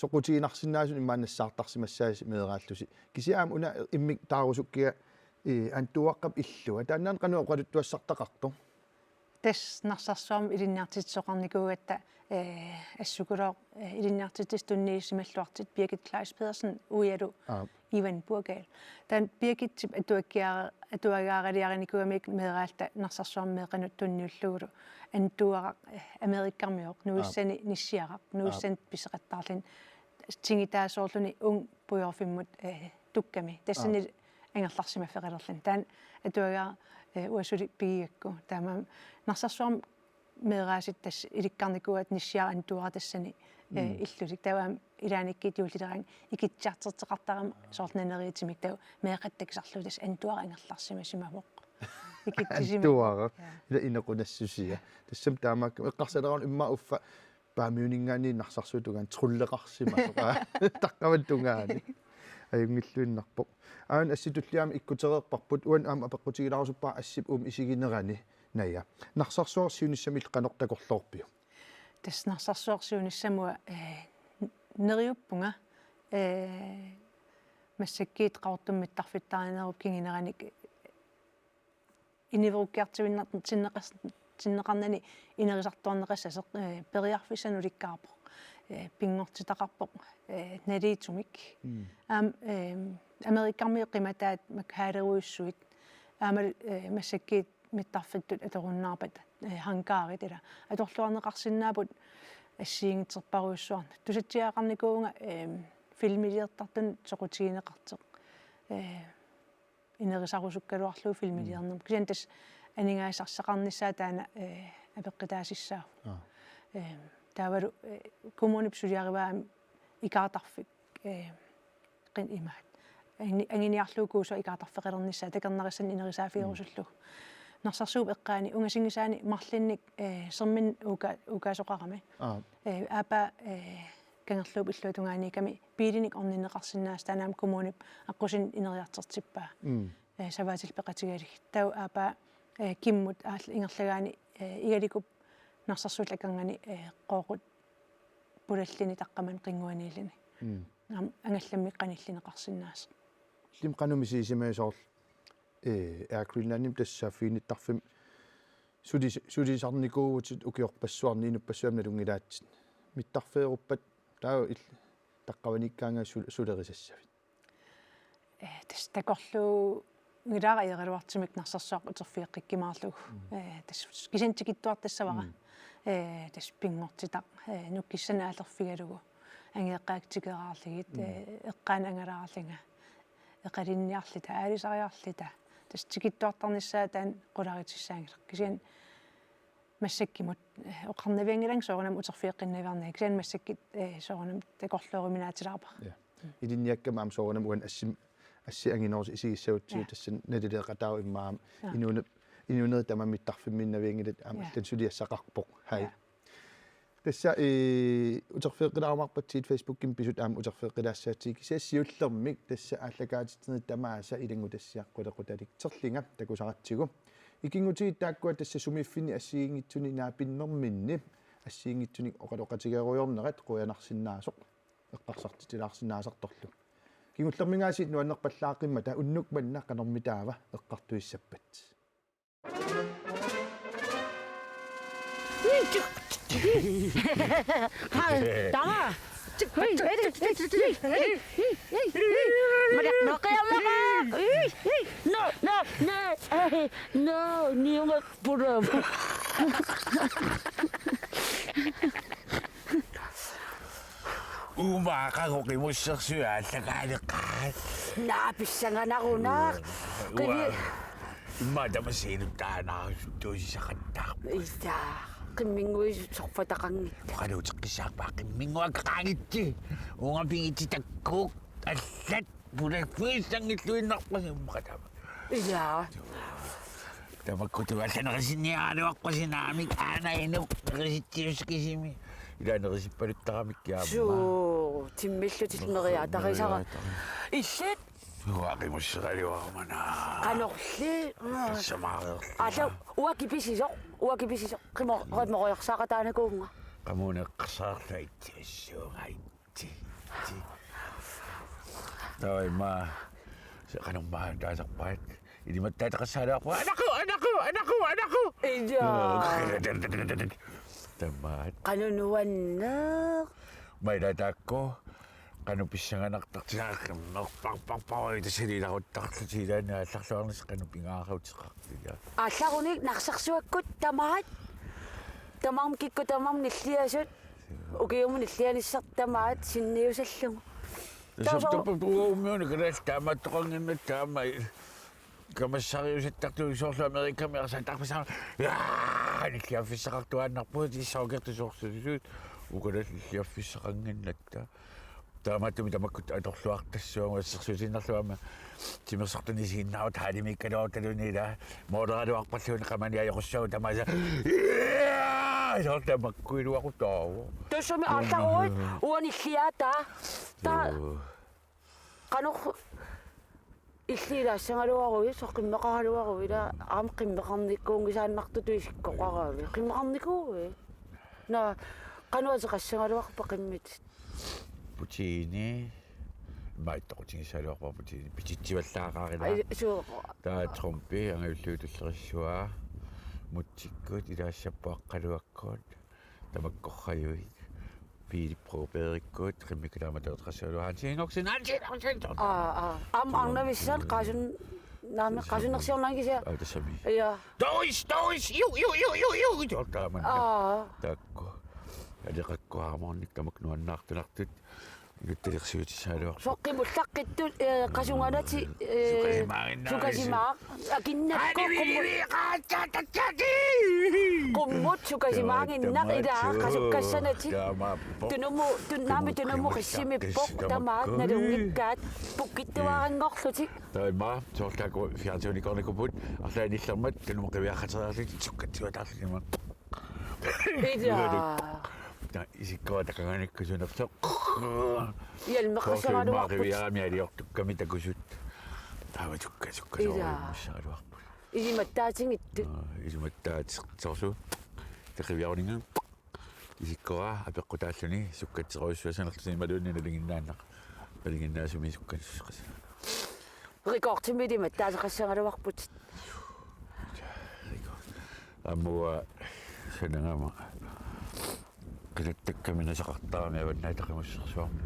соқутигинарсиннаасун иммааннассаартарсимассааси меэрааллуси кисиаам уна иммик таарусуккиа антуаққап иллуа тааннаан qanua qaluttuassartaqartu тас нарсарсуарм илинниартитсоқарникуугатта ассукулоо илинниартитис тунниисималлуартит Birgit Claes Pedersen уялу Ivan Burgal тан Birgit атуагаагалиарникуамик меэраалта нарсарсуарм меэқанут тунниуллугулу антуарак америккармиоқ нуиссани ниссиарак нуиссан писеқаттаарлин тингитаасоорлуни ун пуйорфиммут тукками тассани ангерларсимаффеқалерлин таан атуагаа уасули пигиакку таама нарсарсуарм меэраасит тас иликкарникуат ниссиара антуара тассани иллулик таваам илааникки тиуллилеран икитсаартертеқартарам соорлнанериитимик тау меэқаттакисарлу тас антуара ангерларсимасимавоқ икиттисимаа ила инеқунассусиа тассам таамаак эққарсалерун имма уффа паамиунингаани нарсарсуутугаан труллеқарсимасоқа таққаваттунгаани аюнгиллуиннарпоқ аан асситуллиами иккутереқпарпут уан аама апеққутигиларусуппаа ассип исигинерани ная нарсарсуарсиуниссамил қанортакорлоорпиу тас нарсарсуарсиуниссамуа нериуппунга массаккиит қаортуммиттарфиттааринеруп кингинераник инивруккиартивиннар тиннеқарнани инерисартуарнеқассасеқ периарфисануликкаарпо пингортитақарпоқ налиитумик аам америккарми қиматаат макхаалеруиссуит аамал массаккиит миттарфиттут аторуннаарпат хангаарит ила аторлуарнеқарсинаапут ассиингитсерпаруйуссуарна тусатсиаақарникуунга филмилиертартун соқутигинеқартеқ инерисарусуккалуарлуу филмилиернер кисан тас анингаасарсақарнissaа таана апеққитаасиссаа таавалу коммунипсулиариваами икаатарфик qin imaat anginiarluukuusa ikaartarfeqilernissaa takernarissan inerisaafiirusуллу нарсарсууп эққаани унгасингисаани марлинник сермин укаасоқарами аапа кангерлууп иллуутунгаани ками пилиник орнинеқарсинаас таанаам коммунип аққусин инериартертиппаа саваатил пеқатигалик тау аапа киммут аал ингерлагаани игаликуп нарсарсуулаккангани қооқут пулаллини таққаман қингуаниилини ангалламми қаниллинеқарсинаас лим qanumisiisimaasорл Greenlandin тассааффииниттарфим сулисарникуугутит укиорпассуарни инуппассуамна лунгилаатсит миттарфееруппат таа таққаваниккаангаа сулерисассавит тас такорлуу ngilaaqa iqaluartimik narsarsuaq uterfiiqqikkimaarlugu tas kisantикиттуартассавара tas pingortitaq nukkissanaалерфигалугу ангеэққаактикераарligit эққаан ангалаарлинга эқалинниарлита аалисариарлита tas tikittuartarnissaa taan qularitissaanger kisian массаккимут оқарнавиангилан соорнам утерфиэққиннавиарнаа кисиан массаккит соорнам такорлуориминаатилаарпа илинниаккама ам соорнам уан асси ангинорс исигиссаутсиу тассан налилеқатау иммаам инунер тамаммиттарфимминнавиангилат ам тансулиассақарпоқ хай тасса утерфиэққилаармарпатсиит фейсбукким писут аам утерфиэққилаассаатсиг кисаассиуллермик тасса ааллакаатитсерни тамааса илангу тассиаққулеқуталик терлинга такусаратсигу икингутигит тааккуа тасса сумиффини ассигингитсуни наапиннэрминни ассигингитсуни оқалоқатигаруйорнерат қуянарсиннаасоқ эққарсартитилаарсиннаасарторлу кигуллермингаасит нуаннерпаллааққимма та уннук манна канормитаава эққартуиссаппат Tama! No, niemand boeren. Umakakoki mo seksual tagalikat. Napisangan ako na. Madam sinut tanah tu sa kantak. Isa, kimingwe sokfatakang. Kano sa bakit mingwa kakangit si. Unga pingit si tagkok. Alat. Pura puwis ang ituin ako sa makatama. Iya. Tapos ko tuwa sa nakasiniyaro ako sinamig anay no. Nakasitiyo sa kisimi. Ilan nakasip palit na kami kaya. So, timilyo titinariyata kayo sa isit. Huwagin mo sa kaliwa ko man. Kanokli. Sa mga. Alaw, uwakibisisok. Uwakibisisok. Kimo, kaya mo kayak sa katana ko nga. Kamu nakasakta iti. So, iti. Taway ma. Sa kanong mahanda sa pat. Hindi magtatakasala ako. Anak ko! Iya. Tamat. Kanunuan na. May dadak ko. Kanupis nga naktaksak. Nakpakpakpakay. Ito sinila ko taksak sila na saksak sa kanuping akaw sa kaktiga. Asa ko ni naksaksuat ko tamat. Tamam kiko tamam nisliyasot. Okay mo nisliyas sa tamat. Siniyo sa siyang. Sa pagtuwa mo yun. Nagkaras tamat ko nga na tamay. Kamasaryo sa taktuwa sa Amerika. May kasantak pa sa nisliyafis sa kaktuwa na po. Di sa ogat sa oksasut. Ukaras nisliyafis sa kangan nagta. Tama tumitamag atokluak tasyo saksusin na suama. Simasakto ni Sina at halimik ka daw talo nila. Morado ako pa siya nakamaniaya ko siya. Tama siya. Ito magkuilo ako tawo. Tapos may ata ko. Uwan isliyata. Kanok islila siya nga daw ako. So kimakahalo ako. Am kimakamni ko. Ang isang naktutuis ko kakali. Kimakamni ko eh. Na kano sa kasi nga daw ako pakimit. Puccini. Bakit ako sinisalo ako Puccini? Pichichiwal na kakila. Ay, so... Ta trompe, ang iluto sa kaswa. Mutsikot, ila siya pa kaluakot. Ta magkakayoy. Pili properikot. Kami ka naman daw kasalo. Hansin. Ang nabisan, kasun naksiyang lang siya. Ay, ta sabi. Iya. Dois! Yu! Tama na. Tako. Ada ka ko harmonik na magnuan nakto. Nutteriqsuutisaaluaq. soqqimullaqqittu qasunganati sukasimaa akinnakko qummut sukasimaanginnaq ilaa qasukkassanati tunumu qissimippoq tamaat nalungikkaat pukkittuaranngorlutik Taima soorlaaku fiartuunikornikuput арлааниллэрмат тунуму қивиаққатераарлит суккатсуатаарлима. ilaa Isikkoa takaганиккусунерсоқ. ялмеққасараануарпут Qivиарами алиортукками такусут. Таава сукка соорумассааруарпут. илиматтаатингитту Исуматтаатиқторсу тақивиарнинга Isikkoa апеққутааллуни суккатсеруйссуасанерлутини малуунни налингиннааннақ палингиннаасуми суккассақас. рикортимилиматтаатеқассагалуарпут Аммуа санангама qiluttakkamina saqartarami avannaataqamussерsuarmi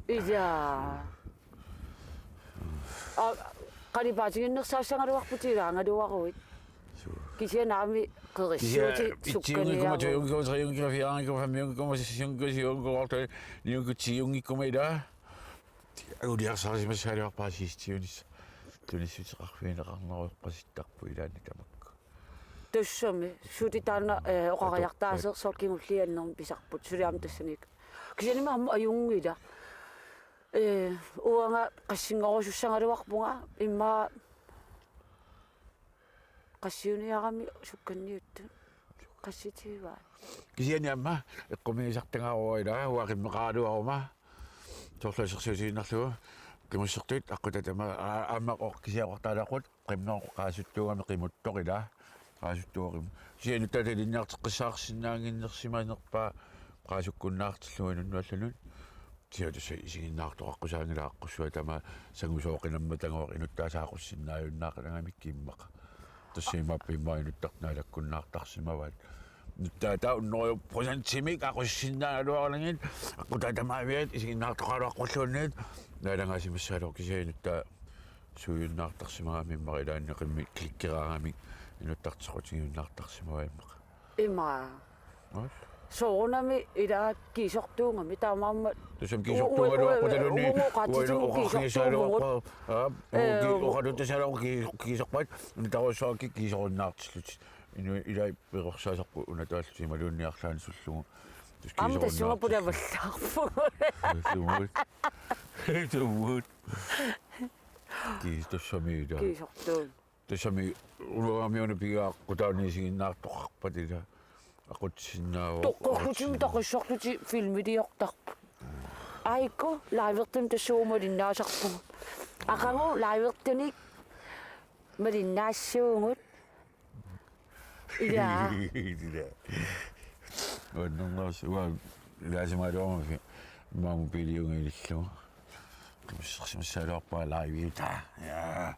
ilaa qalipaatigиннерсаассагалуарпут илаангалуаруит кисианаами қерissуути сукканиару niungkutsiungikkumaila aguniarsarisimassaaluarpaasiistiunis tunissutiqarfiineqarneruiqqasittaqpu ilaani tamakku туссами сутитаана оқариартаасер соккингуллианнерми писарпут сулиам тассаник кисианима амму аюнгила уанга qassingorussussangaluarpunga имма qassiuniarami sukkanniuttu qassitiivaa кисианиамма эққумиисартангааруила уақиммеқаалуарума торласерсуусииннарлугу кимуссертуит аққутатама ааммақ кисиақортаалаақут қимноо қаасуттуугами қимуттоқила qaasutuoqim sianutata linniarteqqissaarsinnaanginnersиманерпаа qaasukkunnaartillуинунnuаллунут тиатуса исигиннаартоқаққусаангилааққуссуа тама сангусооқинамма тангоор инуттаасаақуссиннааюннаақалагамик киммақа тассимаппиммаинуттарнаалаккуннаартарсимаваат нуттаата уннориу процентимик ақуссиннаагалуарлангит аққутатамаавиат исигиннаартоқалуаққуллуунниит наалангаасимассаалоо кисианутта суйуннаартарсимаамиммарилааннеқимми кликкераагамик инуттартеқутигиуннаартарсимаваиммақа имаа соонами илаа кисортуунгами таамаамма тусам кисортуугалуарпуталунни оқарнисаалуарпа оқалуттасаалуар кисорпат унтаруссааки кисоруннаартиллут ину илай перорсаасарпу унатааллути малуунниарлаани суллугу амта суапулаваллаарпу тумут кистассамида кисортуун тасами улуамиуна пигаа кутааниисигиннаартоқарпатила aqutsinnaavo тоққорлутим тоқиссорлути филмилиортарпу аико лайвертим тассуумалиннаасарпугу ақангу лайвертуник малиннаассуугут илаа оннос уа лазимаалуармафи мааму пилиунгилиллу кимиссарсимассаалуарпаа лайвита я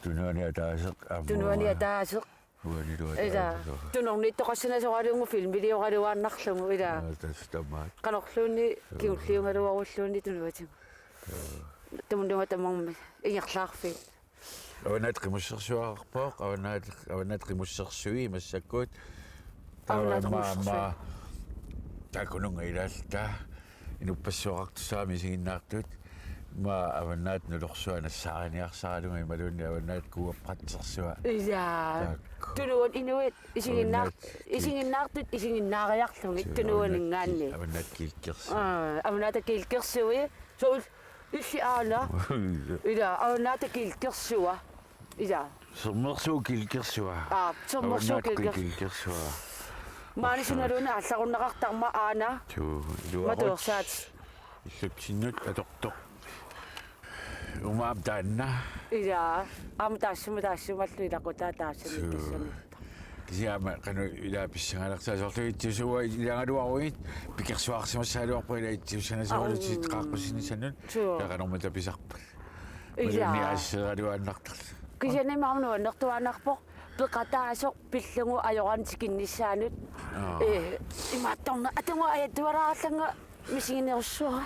туnuaniataasеқ илаа тунорниттоқассанасоқалунгу филмилиоқалуааннарлугу илаа тастамаат канорлуунни киуллиунгалуаруллуунни тунуатим тамундума тамарми ингерлаарфи аванат қимуссерсуаарпоқ аванат қимуссерсуи массаккуут аванат таамаама такунунга илаалта инуппассуақартусаами сигиннаартут ма аванат нулорсуанассааниарсааралунга малуунни аванат куаппатсерсуа илаа тунуат инуит исигиннаартут исигиннаариарлугит тунуанингаанни аванат килкерс аваната килкерсуи соул исси аала илаа аваната килкерсуа илаа соммерсуу килкерсуа соммерсуу килкерсуа маанисуналуна аллагуннеқартарма аана матуерсаат иллутсиннут атортоқ умаабтаанна илаа амтаассумаллу илақутаатаассами кисиама кану илаа писсангалертаасоорлугитсуа илангалуаруит пикерсуарсимассаалуарпа илаа итсиуссанасоорутит qaaqqussinisannut тақанормата писарпа илаа ниаассераалуааннартарла кисянемаарнуаннертуаанарпоқ пеқатаасоқ пиллугу ажорантикиннissaanut имаатторна атугу аятуараарланга мисигинеруссуара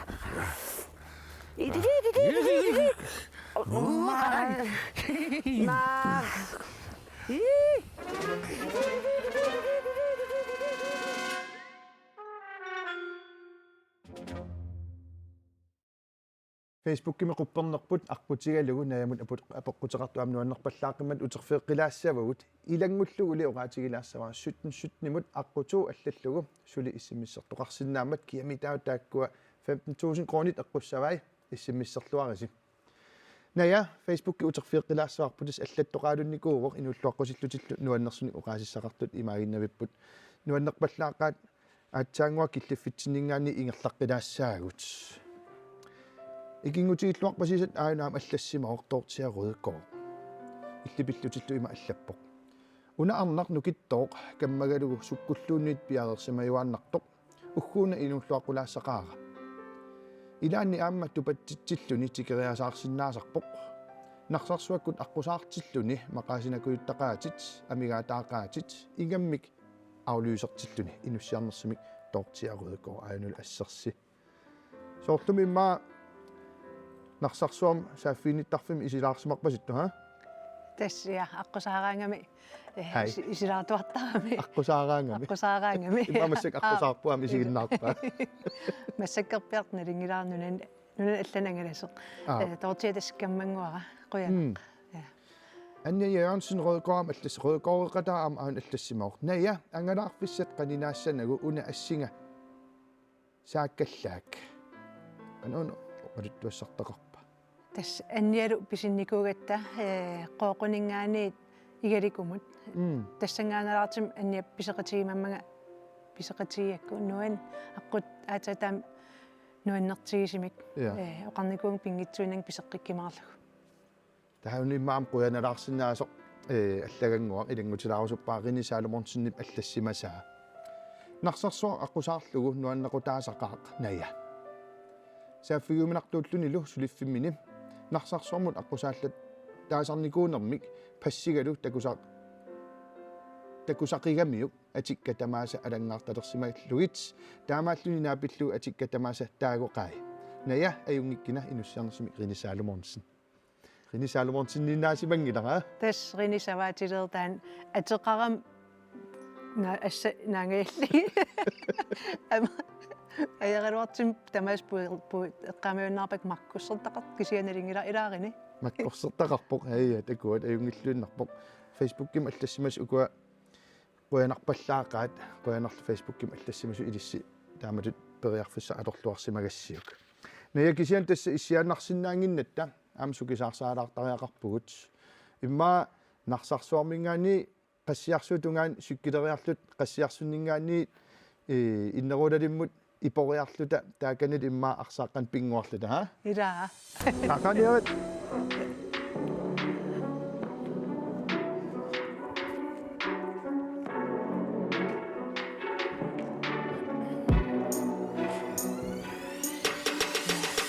Facebook-кими quppernerput arputigalugu naamut apeqqutеqartuam nuannerpallaaqimmat uterfeeqqilaassavagут ilangullugu li oqaatigilaassamaa 17-17-nimut aqqutuu allallugu suli issimmissertoqarsinnaammat kiamitaau taakkua 15.000 kronit eqqussavai issimmisserluarisi naya Facebook-ki uterfeeqqilaassavaarputis allattoqaalunnikuuroq inulluaqqusillutill nuannersuni oqaasissaqartut imaaginnavipput nuannerpallaaqaat aatsaangua killiffitsiningaani ingerlaqqilaassaagut ikingutiilluarpasisat aanuam allassimaortoortia rødgård illipillutillu ima allappoq una arnaq nukittoq kammagalugu sukkulluunniit piarersamajuaannartoq ugguuna inulluaqulaassaqaaqa ilaanni aamma tupatsitsilluni tikeriasaarsinnaasarpoq narsaarsuakkut aqusaartilluni maqaasinakuyuttaqaatit amigaataaqaatit ingammik aulyysertilluni inussiarnersimik toortia rødgård aanul assersi soorlumi immaa narsaarsuam saaffiinittarfim isilaarsimaqpasittu ha tassia aqqusaaраангами isilaatuartarami aqusaaraangami immamassak aqusaarpuam isiginnaarpa массаккерпиартналингилаарнунан алланангаласеq тоортиатаскаммангуара quyanaq Anja Jørgensen rødgård allas rødgårdeqataam aun allassimaort naya angalaarfissat qaninaassanagu una assinga saakkallaak anun qalittuassartaqarpa tas annialu pisinnikugata qooquningaaniit igalikumut tassangaanalaartim anniap piseqatigimammaga piseqatigiakku nuan aqqut aatataam nuannertigisimik oqarnikuung pingitsuinang piseqqikkimaarlugu tahauni maam quyanalaarsinnaasoq allaganguaq ilangutilaarusuppaaqini saalumornsinnip allassimasaa narsarsua aqusaarlugu nuannequtaasaqaaq naya saaffiguminartuullunilu suliffimmini narsarsormut aqusaallat taasarnikuunermik passigalu takusaqigamiuk atikkatamaasa alangaartalersimallugit taamaalluni naapillu atikkatamaasa taagoqai naya ayungikkina inussiarnersimi rinisaalumornsin rinisaalumornsinniinnaasimangilaqa tas rinisavaatilertaan ateqaram assa naangailli ayagaluartim tamas pu eqqaamiunnaarpak makkussertaqart kisianalingila ilaarini makkorsertaqarpoq haia takuat ayungilluunnarpoq Facebook-kim allassimas ukua quyanarpallaaqaat quyanarlu Facebook-kim allassimasu ilissi taamatut periarfissa atorluarsimagassiuk naya kisian tassa issiaannarsinnaanginnatta aamsukisaarsaalaartariaqarpugut imma narsarsuarmingaani qassiarsuutungaan sukkileriarlut qassiarsunningaani innerulalimmut iporiarluta taakanit imma arsaaqan pinguarluta ha ilaa taqaniarat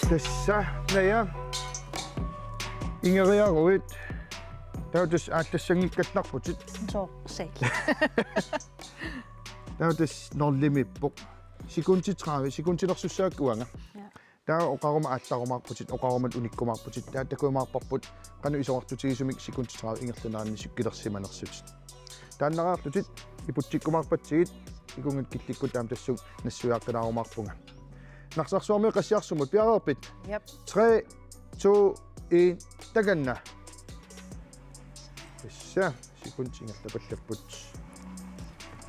tässä naya ingeriaruit tautus aattassangikkallarputit soorseil tautus norlimippoq sikuntilersussaakkuanga taa oqaruma aallarumaarputit oqarumat unikkumaarputit taa takuimaarparput qanu isoartutigisumik sikuntitravi ingerlunaanni sukkilersimanersutit taannaraarlutit iputsikkumaarpatsigit ikungat killikku taam tassug nassuyaaqqilarumaarpunga narsarsuarmi qassiarsumut piareerpit yep 3 2 1 taganna issa sikuntingertapallapput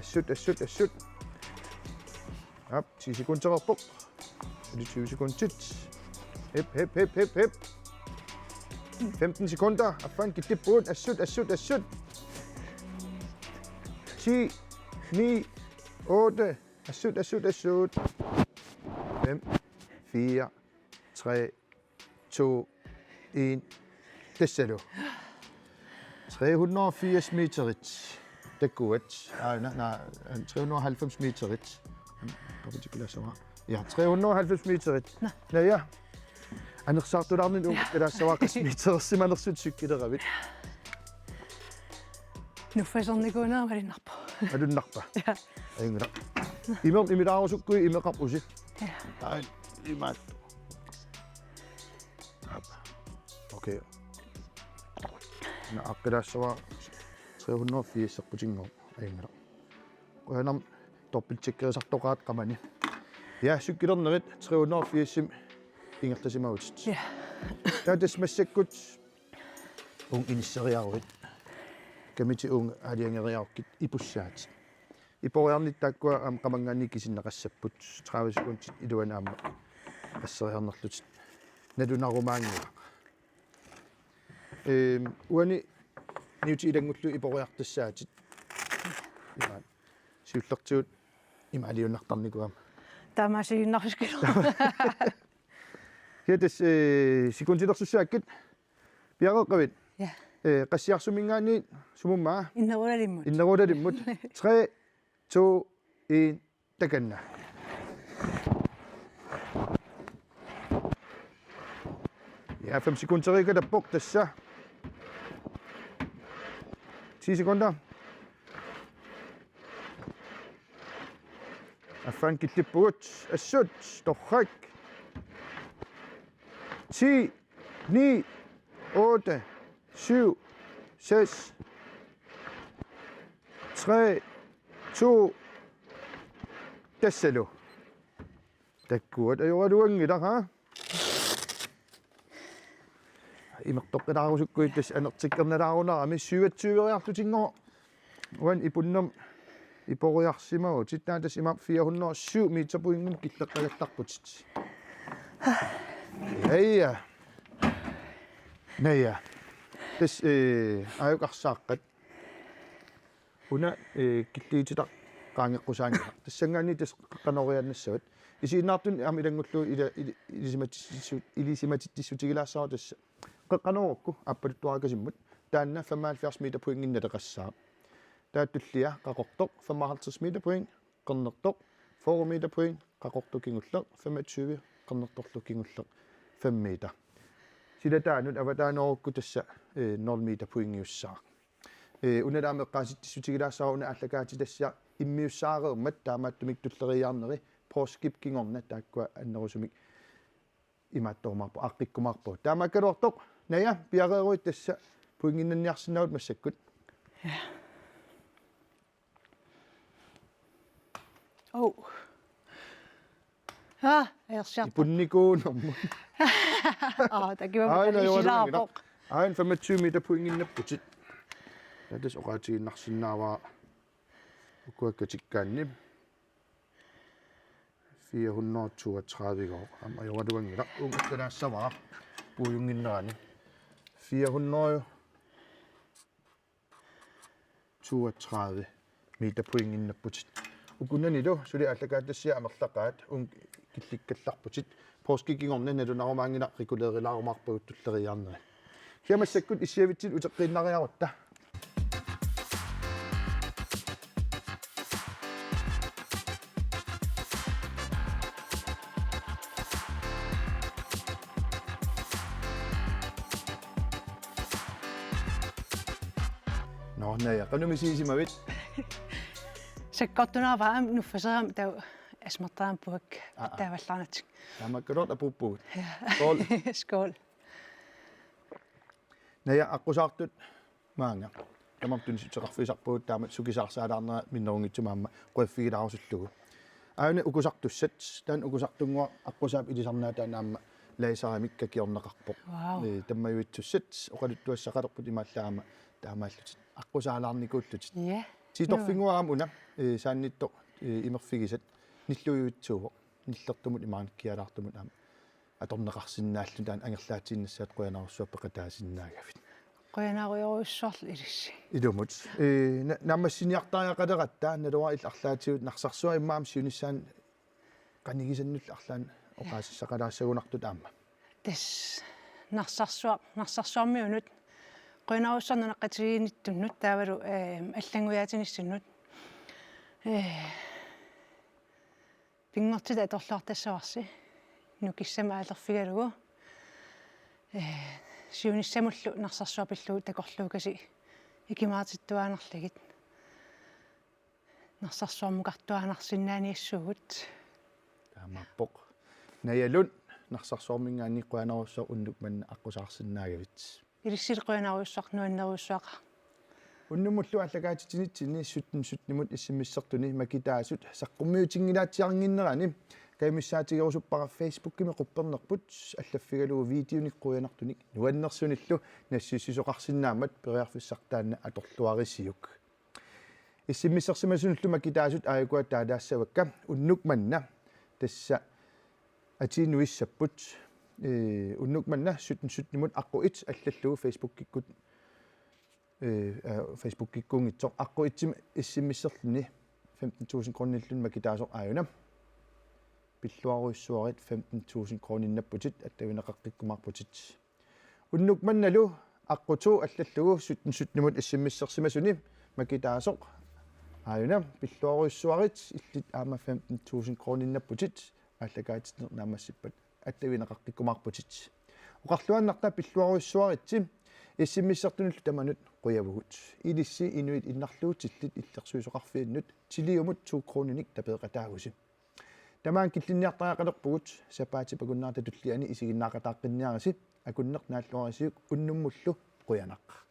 assut Hop, 10 sekundererpoq. 20 sekundet. Hip. 15 sekunder. Affan kitippuut. Assut. 10, 9, 8. Assut. 5, 4, 3, 2, 1. Tessalu. 380 meterit. Takuat. Nej, 390 meterit. Ja, 390 meterit. Naya. Anersartularnin uqqilaassawaaqas metererssimaanersut sukkileravit. nuffasernikuunermalinarpo Alunarpa. Ja. Ayungula. Imilaarusukku imeqarpusi. Ja. Ai, imaat. Okay. Na aqqilaassawa 380 seqqutinngor ayungula. Qoyanam doppeltjekkerisartoqaat qamani. Ja, sukkilernerit 380 ingertasimagut. Ja. Tatas massakkut inisseriaruit. Kamiti aliangeriarkit ipussaat. Iporiarnittaakkua qamangaanni kisinnaqassapput traavisuuntit iluanaamma asseriarnerlut nalunarumaangia. Uani niuti ilangullu iporiartassaatit. Siullertuut imaliunnartarnikuam. Taamasiinnarfiskilo. Hetes sikuntilersussaakkat piaqeqqavit. Ja. Qassiarsumingaani sumummaa Innerulalimmut. innerulalimmut 3 2 1 takanna. Ja 5 sekunder tappoq tassa. 10 sekunder. Afan kitlippugut assut torrak. 10 9 8 7 6 3 2 tassalo. Takkuat ayoraluangila ha. Imertoqqilaarusukkuytas anertikkernalarunarami 27-eriartutinngor. Uan ipunnam iporiarsimagu titnaatas imam 407 meterpuingum killeqqagallarputit. Eia. Neja. Tas ajuqarsaaqat. Una killiitita qaangeqqusaanga. Tassangaani tas qanoriannassavit. Isiinnaartun am ilangullu ilisimatittissutigilaassaaru tassa. Qanorukku appaluttuarakassimmut taanna 75 meter puinginnaleqassaa. Taatullia qaqortoq 55 meter puing qernertoq 4 meter puing qaqortukingulleq 25 qernertorlukingulleq 5 meter. Sida taanut avataanoorukku tassa 0 meter puingiussaa. Unalaameqqaasittissutigilaassaaru una allakaati tassa immiussaareermat taamaattumik tulleriarneri påskipkingorna taakkua annerusumik imaattormarpu aqqikkumarpu. Taamakkaluartoq naja piareeruit tassa puinginnanniarsinnaut massakkut. Ja. Oh. Ersiart. Ipunnikuunermu. Takiwa isilaarpoq. Ain 25 meter puinginnapputit. Tatas oqaatiginnarsinnaavaa ukkuakkatikkaanni 432 am ajoraluangila ungakkalaassamaa puujunginnerani 432 meter puinginnapputit. Ukunanilu suli allakaattassia amerlaqaat killikkallarputit påskikingorna nalunarumaangila rikuleerilaarumarpagut tulleriarneri. Hiamassakut issiavitsit uteqqinnariarutta. No naja qanumisiisimavit. Sakkortunaavaam nuffaseram tau asmartaam puak taavallarnatik. Taamakkalort apuppugut. Skål. Skål. Naja aqusaartut maanga. Tamartun sitseqarfisarpuut taamat sukisaarsaalaarnera minnerungitsumaamma quaffigilaarussullugu. Aune ukusartussat taan ukusartungua aqusaap ilisarnaa taanaamma laisaramikka kiorneqarpoq. Tammayuitsussat oqaluttuassaqalerput imaallaama taamaallutit aqusaalaarnikuullutit. Ja. Titorfinguaram una saannitto imerfigisat nilluyuitsuuvo nillertumut imaanikkialaartumut aama atorneqarsinnaallu taan angerlaatiinnassaat qoyanarussuappeqataasinnaagavit. Qoyanaaruyoruissuarlu ilissi. Ilumut naamassiniartaajaqalerattaa nalua illarlaatigut narsarsua immaam siunissaan qanigisannull arlaan oqaassaqalaassagунартут аама. Tas narsarsuarmiunut qoyanaarussarnaneqqatigiinittunnut taavalu аллангуяатиниссуннут пингортита аторлуартассаварси нукиссама аалерфигалугу сиуниссамуллу нарсарсуапиллугу такорлуугаси икимаатиттуаанерлагит нарсарсуармукартуаанарсиннааниассуугут таамаппоқ наялун нарсарсуармингаани қуанаруссаа уннук манна аққусаарсиннаагавит илиссил qoyanaaruissuaq nuanneruissuaqa уннумуллу аллагаатитинитсини суттнимут иссимиссертуни макитаасут саққуммиутингилаатсиарнгиннерани каймиссаатигерусуппара фейсбуккими quppernerput аллаффигалуу видеоник quyanartunik нуаннерсуниллу нассиссисоқарсинаамат периарфиссартаанна аторлуарисиук иссиммиссерсимасунуллума китаасут аякуа таалаассавакка уннук манна тасса атинуиссаппут уннук манна сутнсутнимут аққуит аллаллугу фейсбуккиккут фейсбуккиккунгитсоқ аққуитсим иссиммиссерлүни 15,000 кронниллунма китаасоқ ааюна пиллуаруиссуарит 15,000 крониннаппутит аттавинеқаққиккумаарпутит уннук манналу аққуту аллаллугу сутнсутнимут иссиммиссерсимасуни макитаасоқ ааюна пиллуаруиссуарит иллит аама 15,000 крониннаппутит аллагаатитнер наамассиппат аттавинеқаққиккумаарпутит оқарлуаннарта пиллуаруиссуаритси иссиммиссертунуллу таманут қуявугут илисси инуит иннарлуутиллит иллерсуисоқарфииннут тилиумут 2 крониник тапеэқатаагуси тамаан киллинниартаақалерпугут сапаати пагуннаарта туллиани исигиннаақатааққинниараси акуннер нааллуарисиук уннуммуллу қуянақ